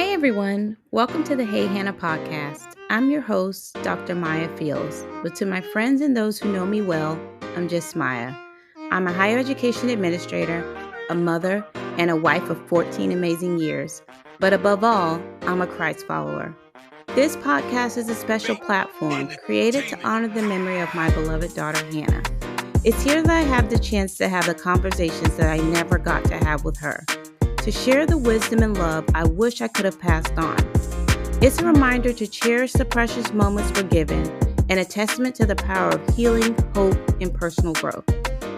Hey everyone, welcome to the HeyHannah Podcast. I'm your host, Dr. Mya Fields, but to my friends and those who know me well, I'm just Mya. I'm a higher education administrator, a mother, and a wife of 14 amazing years. But above all, I'm a Christ follower. This podcast is a special platform created to honor the memory of my beloved daughter, Hannah. It's here that I have the chance to have the conversations that I never got to have with her, to share the wisdom and love I wish I could have passed on. It's a reminder to cherish the precious moments we're given and a testament to the power of healing, hope, and personal growth.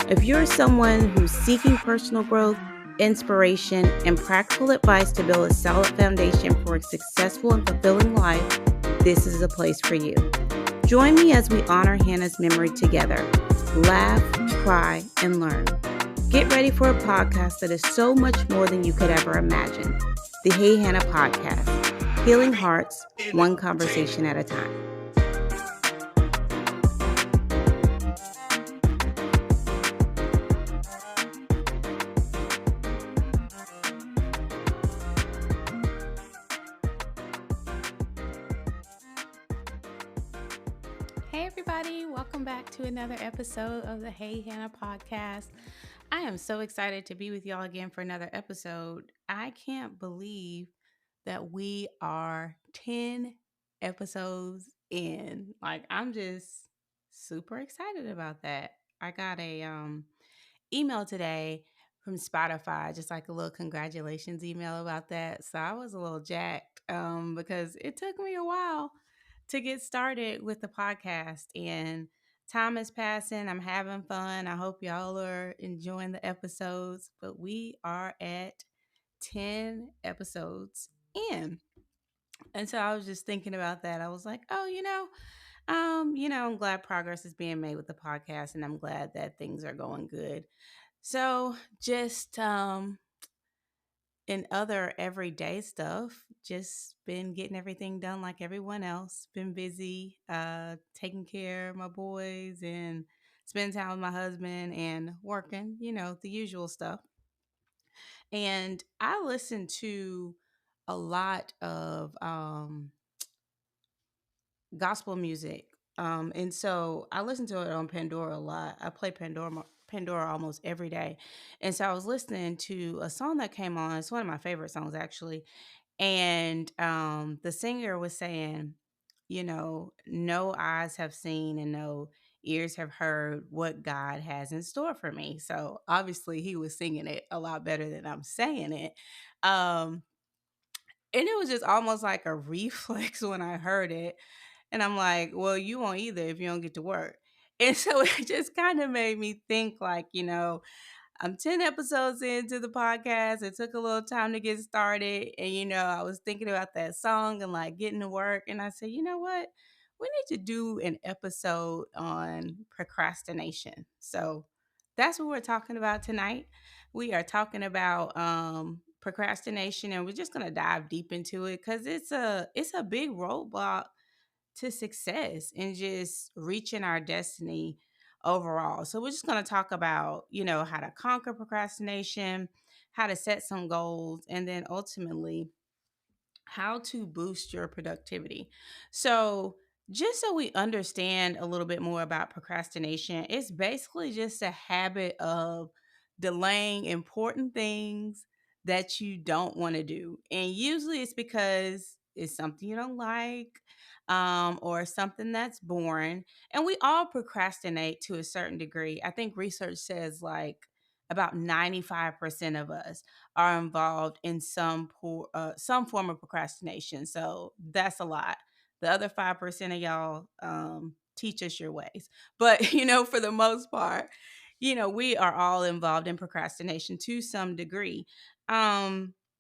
If you're someone who's seeking personal growth, inspiration, and practical advice to build a solid foundation for a successful and fulfilling life, this is a place for you. Join me as we honor Hannah's memory together. Laugh, cry, and learn. Get ready for a podcast that is so much more than you could ever imagine. The HeyHannah Podcast, healing hearts, one conversation at a time. Hey everybody, welcome back to another episode of the HeyHannah Podcast. I am so excited to be with y'all again for another episode. I can't believe that we are 10 episodes in. I'm just super excited about that. I got a email today from Spotify, just like a little congratulations email about that. So I was a little jacked because it took me a while to get started with the podcast, and time is passing. I'm having fun. I hope y'all are enjoying the episodes, but we are at 10 episodes in. And so I was just thinking about that. I was like, oh, I'm glad progress is being made with the podcast, and I'm glad that things are going good. So just in other everyday stuff, just been getting everything done like everyone else. Been busy taking care of my boys and spending time with my husband and working, the usual stuff. And I listen to a lot of gospel music. And so I listen to it on Pandora a lot. I play Pandora almost every day. And so I was listening to a song that came on. It's one of my favorite songs actually. And the singer was saying, no eyes have seen and no ears have heard what God has in store for me. So obviously he was singing it a lot better than I'm saying it. Um, and it was just almost like a reflex when I heard it. And I'm like, well, you won't either if you don't get to work. And so it just kind of made me think like, I'm 10 episodes into the podcast. It took a little time to get started. And, I was thinking about that song and like getting to work. And I said, you know what? We need to do an episode on procrastination. So that's what we're talking about tonight. We are talking about procrastination, and we're just going to dive deep into it because it's a big roadblock to success and just reaching our destiny overall. So we're just going to talk about, how to conquer procrastination, how to set some goals, and then ultimately how to boost your productivity. So, just so we understand a little bit more about procrastination, it's basically just a habit of delaying important things that you don't want to do. And usually it's because it's something you don't like, or something that's boring. And we all procrastinate to a certain degree. I think research says like about 95% of us are involved in some form of procrastination. So that's a lot. The other 5% of y'all teach us your ways. But for the most part, we are all involved in procrastination to some degree.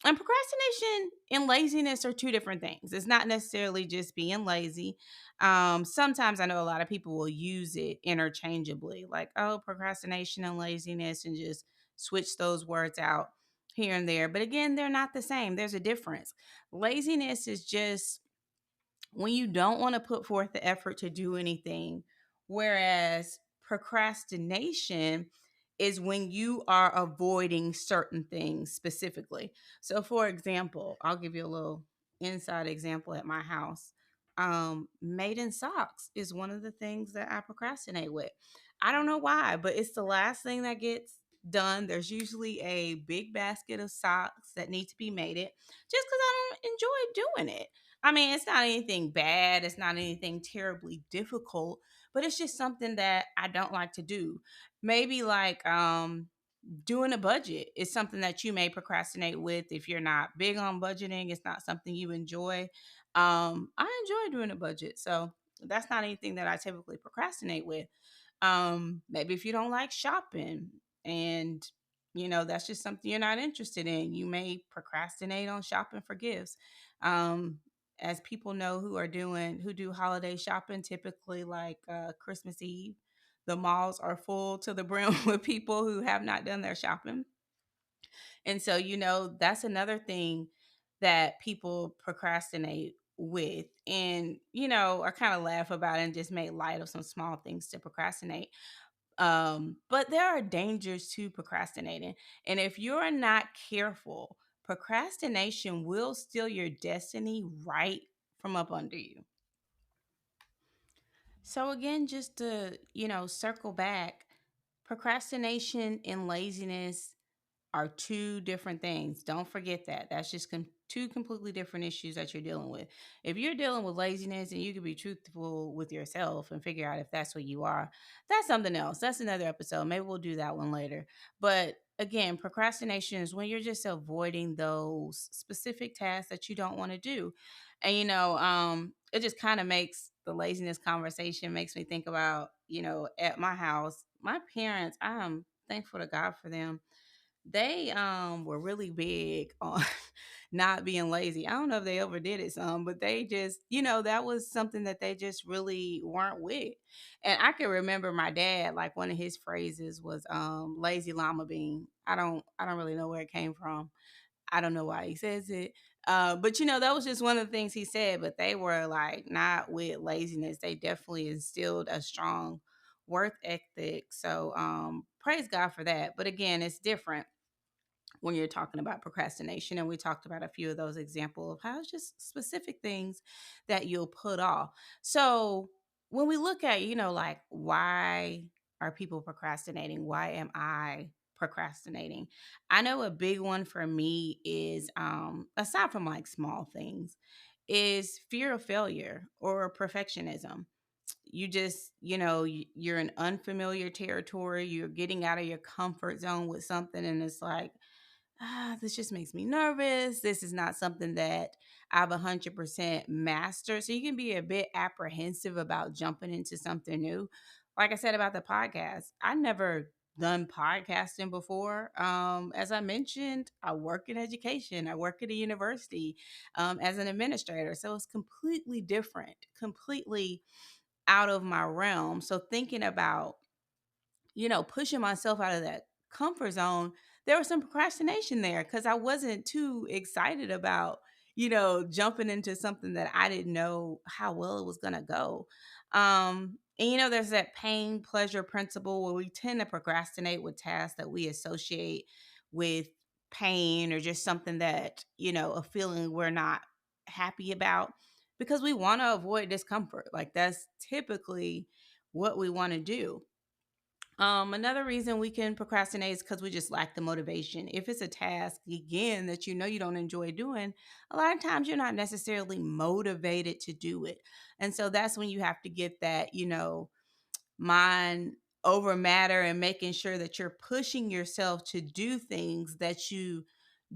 And procrastination and laziness are two different things. It's not necessarily just being lazy. Sometimes I know a lot of people will use it interchangeably, like, oh, procrastination and laziness, and just switch those words out here and there. But again, they're not the same. There's a difference. Laziness is just when you don't want to put forth the effort to do anything, whereas procrastination is when you are avoiding certain things specifically. So, for example, I'll give you a little inside example at my house. Maiden socks is one of the things that I procrastinate with. I don't know why, but it's the last thing that gets done. There's usually a big basket of socks that need to be mated just because I don't enjoy doing it. I mean, it's not anything bad, it's not anything terribly difficult, but it's just something that I don't like to do. Maybe like doing a budget is something that you may procrastinate with if you're not big on budgeting. It's not something you enjoy. I enjoy doing a budget, so that's not anything that I typically procrastinate with. Maybe if you don't like shopping and that's just something you're not interested in, you may procrastinate on shopping for gifts. Um, as people know who do holiday shopping, typically like Christmas Eve, the malls are full to the brim with people who have not done their shopping. And so, that's another thing that people procrastinate with. And, I kind of laugh about it and just make light of some small things to procrastinate. But there are dangers to procrastinating. And if you're not careful, procrastination will steal your destiny right from up under you. So again, just to, circle back, procrastination and laziness are two different things. Don't forget that. That's just two completely different issues that you're dealing with. If you're dealing with laziness and you can be truthful with yourself and figure out if that's what you are, that's something else. That's another episode. Maybe we'll do that one later. But again, procrastination is when you're just avoiding those specific tasks that you don't want to do. And it just kind of makes the laziness conversation makes me think about, at my house, my parents, I'm thankful to God for them. They were really big on not being lazy. I don't know if they overdid it some, but they just, that was something that they just really weren't with. And I can remember my dad, like one of his phrases was lazy llama bean. I don't really know where it came from. I don't know why he says it. But that was just one of the things he said. But they were like not with laziness. They definitely instilled a strong work ethic. So praise God for that. But again, it's different when you're talking about procrastination. And we talked about a few of those examples of how it's just specific things that you'll put off. So when we look at, like why are people procrastinating? Why am I procrastinating? I know a big one for me is aside from like small things, is fear of failure or perfectionism. You just, you're in unfamiliar territory, you're getting out of your comfort zone with something, and it's like, this just makes me nervous. This is not something that I've 100% mastered. So you can be a bit apprehensive about jumping into something new. Like I said about the podcast, I never done podcasting before. As I mentioned, I work in education. I work at a university as an administrator. So it's completely different, completely out of my realm. So thinking about pushing myself out of that comfort zone, there was some procrastination there because I wasn't too excited about, jumping into something that I didn't know how well it was going to go. And, there's that pain pleasure principle where we tend to procrastinate with tasks that we associate with pain or just something that, a feeling we're not happy about because we want to avoid discomfort. Like that's typically what we want to do. Another reason we can procrastinate is because we just lack the motivation. If it's a task, again, that you don't enjoy doing, a lot of times you're not necessarily motivated to do it. And so that's when you have to get that, mind over matter and making sure that you're pushing yourself to do things that you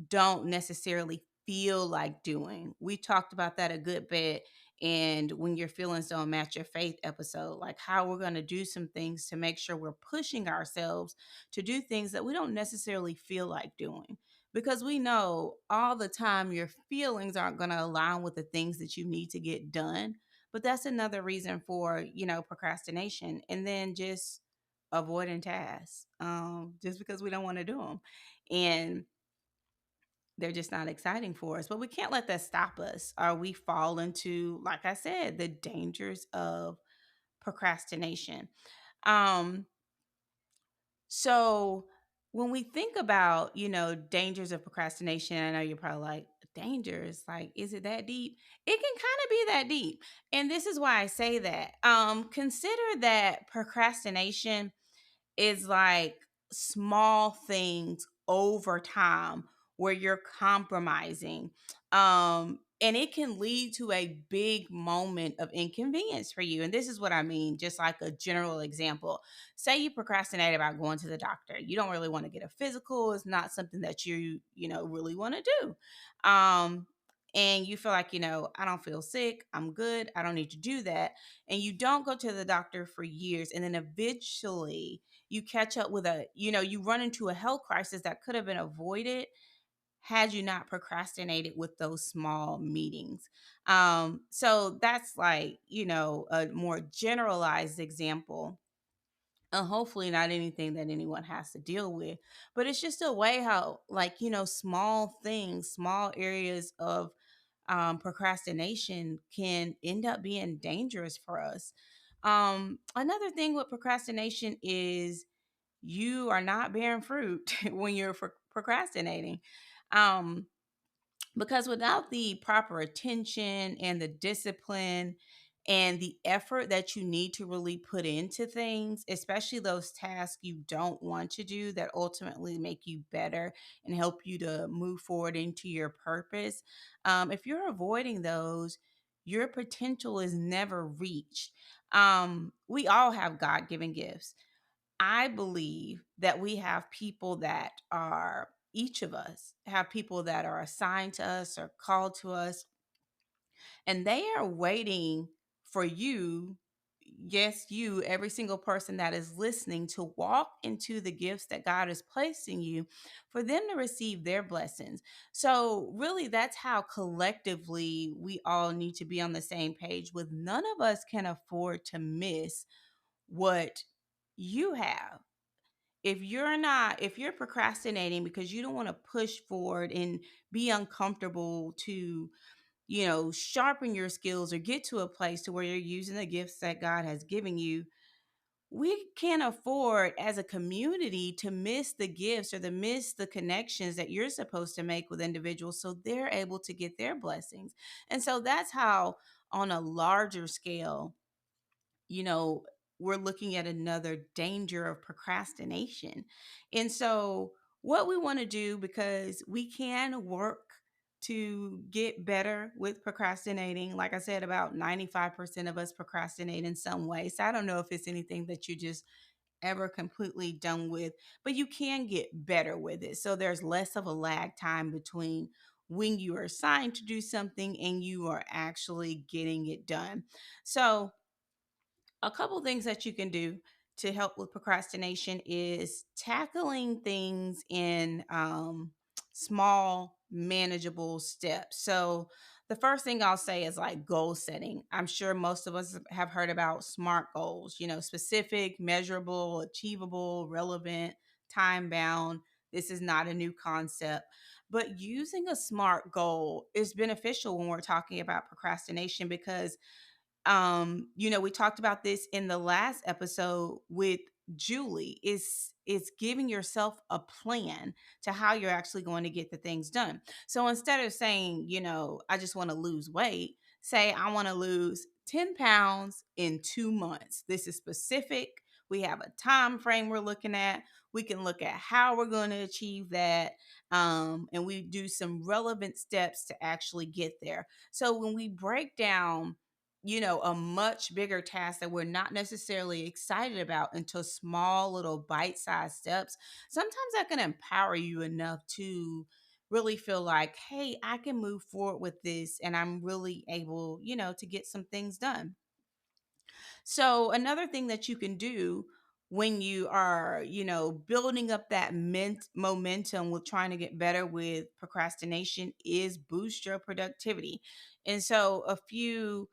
don't necessarily feel like doing. We talked about that a good bit. And when your feelings don't match your faith episode, like how we're going to do some things to make sure we're pushing ourselves to do things that we don't necessarily feel like doing. Because we know all the time your feelings aren't going to align with the things that you need to get done. But that's another reason for, procrastination. And then just avoiding tasks just because we don't want to do them. And they're just not exciting for us. But we can't let that stop us or we fall into, like I said, the dangers of procrastination. Um, so when we think about, dangers of procrastination, I know you're probably like, dangerous. Like, is it that deep? It can kind of be that deep. And this is why I say that. Consider that procrastination is like small things over time where you're compromising. And it can lead to a big moment of inconvenience for you. And this is what I mean, just like a general example. Say you procrastinate about going to the doctor. You don't really want to get a physical. It's not something that really want to do. And you feel like, I don't feel sick. I'm good. I don't need to do that. And you don't go to the doctor for years. And then eventually you catch up with you run into a health crisis that could have been avoided had you not procrastinated with those small meetings. So that's like, a more generalized example. And hopefully not anything that anyone has to deal with. But it's just a way how, like, small things, small areas of procrastination can end up being dangerous for us. Another thing with procrastination is you are not bearing fruit when you're procrastinating. Um, because without the proper attention and the discipline and the effort that you need to really put into things, especially those tasks you don't want to do that ultimately make you better and help you to move forward into your purpose, if you're avoiding those, your potential is never reached. We all have God given gifts. I believe that we have people that are, each of us have people that are assigned to us or called to us, and they are waiting for you. Yes, you, every single person that is listening, to walk into the gifts that God has placed in you for them to receive their blessings. So, really, that's how collectively we all need to be on the same page, with none of us can afford to miss what you have. If you're procrastinating because you don't want to push forward and be uncomfortable to, sharpen your skills or get to a place to where you're using the gifts that God has given you, we can't afford as a community to miss the gifts or to miss the connections that you're supposed to make with individuals so they're able to get their blessings. And so that's how, on a larger scale, you know, we're looking at another danger of procrastination. And so, what we want to do, because we can work to get better with procrastinating, like I said, about 95% of us procrastinate in some way. So, I don't know if it's anything that you just ever completely done with, but you can get better with it. So, there's less of a lag time between when you are assigned to do something and you are actually getting it done. So, a couple things that you can do to help with procrastination is tackling things in small, manageable steps. So, the first thing I'll say is like goal setting. I'm sure most of us have heard about SMART goals, specific, measurable, achievable, relevant, time bound. This is not a new concept. But using a SMART goal is beneficial when we're talking about procrastination because we talked about this in the last episode with Julie, is giving yourself a plan to how you're actually going to get the things done. So instead of saying, I just want to lose weight, say I want to lose 10 pounds in 2 months. This is specific. We have a time frame we're looking at. We can look at how we're going to achieve that. And we do some relevant steps to actually get there. So when we break down a much bigger task that we're not necessarily excited about into small little bite-sized steps, sometimes that can empower you enough to really feel like, hey, I can move forward with this and I'm really able, to get some things done. So another thing that you can do when you are, building up that momentum with trying to get better with procrastination is boost your productivity. And so a few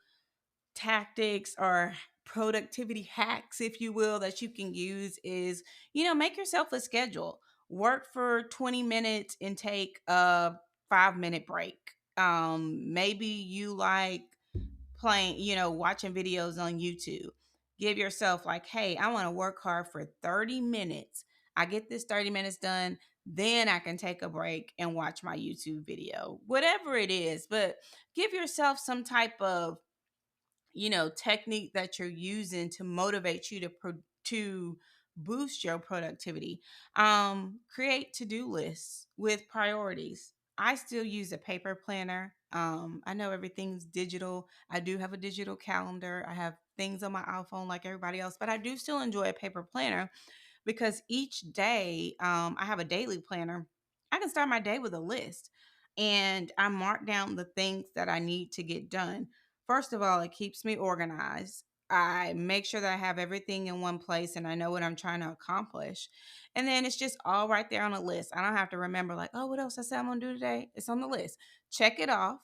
tactics or productivity hacks, if you will, that you can use is, make yourself a schedule. Work for 20 minutes and take a 5-minute break. Maybe you like playing, watching videos on YouTube. Give yourself like, hey, I want to work hard for 30 minutes. I get this 30 minutes done. Then I can take a break and watch my YouTube video, whatever it is. But give yourself some type of, technique that you're using to motivate you to boost your productivity. Create to-do lists with priorities. I still use a paper planner. I know everything's digital. I do have a digital calendar. I have things on my iPhone like everybody else, but I do still enjoy a paper planner because each day, I have a daily planner. I can start my day with a list and I mark down the things that I need to get done. First of all, it keeps me organized. I make sure that I have everything in one place and I know what I'm trying to accomplish. And then it's just all right there on the list. I don't have to remember, like, oh, what else I said I'm going to do today? It's on the list. Check it off.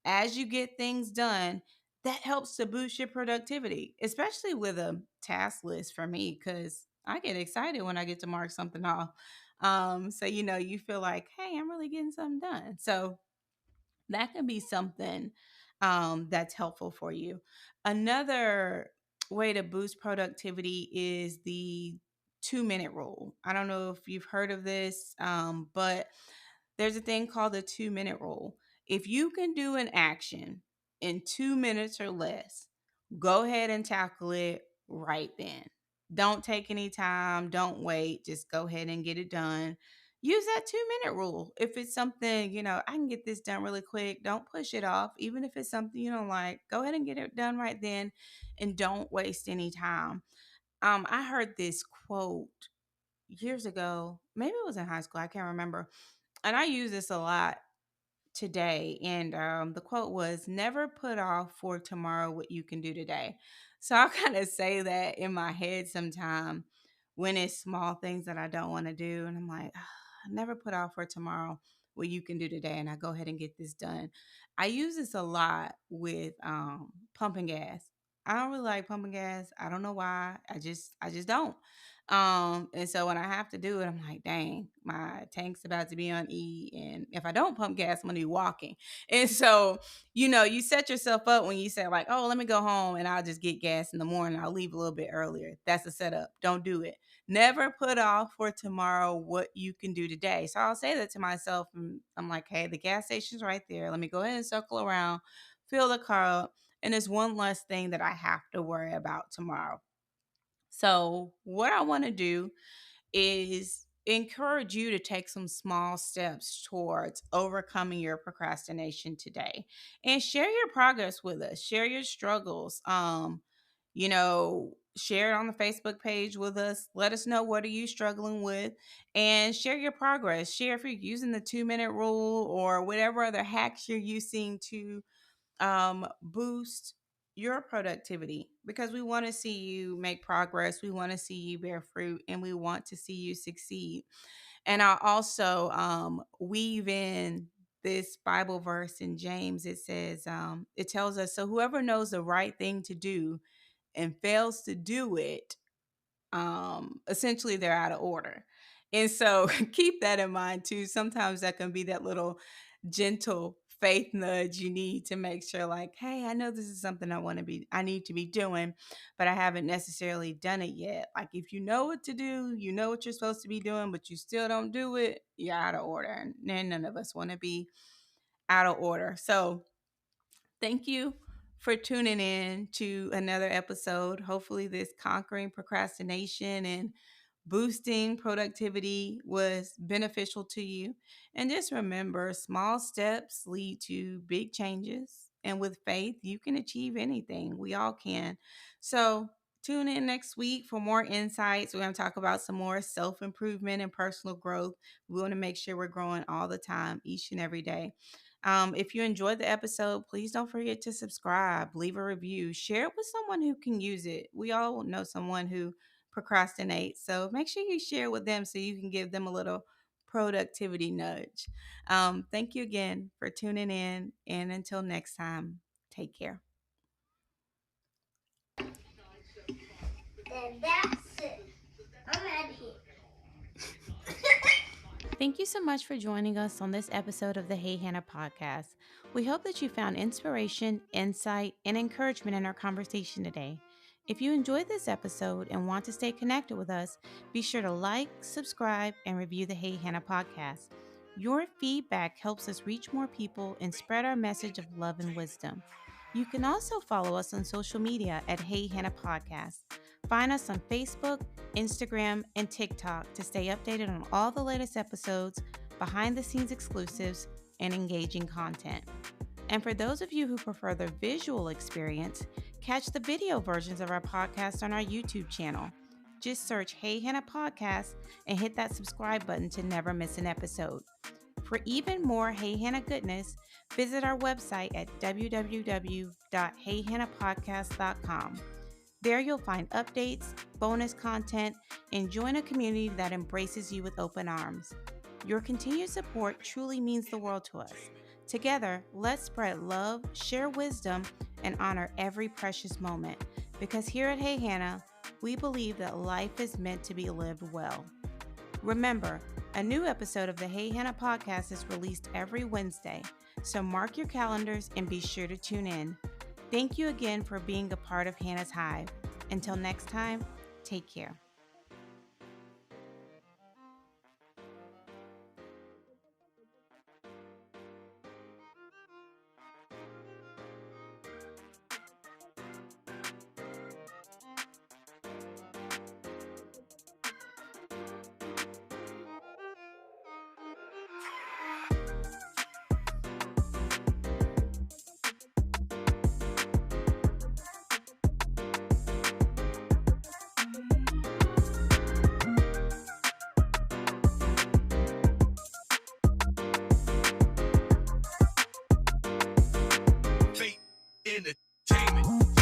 As you get things done, that helps to boost your productivity, especially with a task list for me, because I get excited when I get to mark something off. So you feel like, hey, I'm really getting something done. So that can be something that's helpful for you. Another way to boost productivity is the 2-minute rule. I don't know if you've heard of this, but there's a thing called the 2-minute rule. If you can do an action in 2 minutes or less, go ahead and tackle it right then. Don't take any time. Don't wait. Just go ahead and get it done. Use that 2-minute rule. If it's something, I can get this done really quick. Don't push it off. Even if it's something you don't like, go ahead and get it done right then and don't waste any time. I heard this quote years ago. Maybe it was in high school. I can't remember. And I use this a lot today. And the quote was, never put off for tomorrow what you can do today. So I kind of say that in my head sometime when it's small things that I don't want to do. And I'm like, never put off for tomorrow what you can do today. And I go ahead and get this done. I use this a lot with pumping gas. I don't really like pumping gas. I don't know why. I just don't. And so when I have to do it, I'm like, dang, my tank's about to be on E. And if I don't pump gas, I'm gonna be walking. And so, you set yourself up when you say, like, oh, let me go home and I'll just get gas in the morning. I'll leave a little bit earlier. That's a setup. Don't do it. Never put off for tomorrow what you can do today. So I'll say that to myself. And I'm like, hey, the gas station's right there. Let me go ahead and circle around, fill the car up. And it's one less thing that I have to worry about tomorrow. So, what I want to do is encourage you to take some small steps towards overcoming your procrastination today and share your progress with us. Share your struggles. Share it on the Facebook page with us. Let us know what are you struggling with and share your progress. Share if you're using the 2-minute rule or whatever other hacks you're using to boost your productivity, because we want to see you make progress. We want to see you bear fruit and we want to see you succeed. And I also weave in this Bible verse in James. It says, it tells us, so whoever knows the right thing to do and fails to do it, essentially they're out of order. And so keep that in mind too. Sometimes that can be that little gentle faith nudge you need to make sure, like, hey, I know this is something I need to be doing, but I haven't necessarily done it yet. Like, if you know what to do, you know what you're supposed to be doing, but you still don't do it, you're out of order. And none of us want to be out of order. So thank you for tuning in to another episode. Hopefully, this conquering procrastination and boosting productivity was beneficial to you. And just remember, small steps lead to big changes. And with faith, you can achieve anything. We all can. So, tune in next week for more insights. We're going to talk about some more self improvement and personal growth. We want to make sure we're growing all the time, each and every day. If you enjoyed the episode, please don't forget to subscribe, leave a review, share it with someone who can use it. We all know someone who procrastinates, so make sure you share with them so you can give them a little productivity nudge. Thank you again for tuning in, and until next time, take care. Then that's it. I'm out of here. Thank you so much for joining us on this episode of the Hey Hannah Podcast. We hope that you found inspiration, insight, and encouragement in our conversation today. If you enjoyed this episode and want to stay connected with us, be sure to like, subscribe, and review the Hey Hannah podcast. Your feedback helps us reach more people and spread our message of love and wisdom. You can also follow us on social media at Hey Hannah Podcast. Find us on Facebook, Instagram, and TikTok to stay updated on all the latest episodes, behind the scenes exclusives, and engaging content. And for those of you who prefer the visual experience, catch the video versions of our podcast on our YouTube channel. Just search Hey Hannah Podcast and hit that subscribe button to never miss an episode. For even more Hey Hannah goodness, visit our website at www.heyhannahpodcast.com. There you'll find updates, bonus content, and join a community that embraces you with open arms. Your continued support truly means the world to us. Together, let's spread love, share wisdom, and honor every precious moment. Because here at Hey Hannah, we believe that life is meant to be lived well. Remember, a new episode of the Hey Hannah podcast is released every Wednesday, so mark your calendars and be sure to tune in. Thank you again for being a part of Hannah's Hive. Until next time, take care. Entertainment.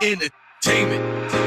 Entertainment.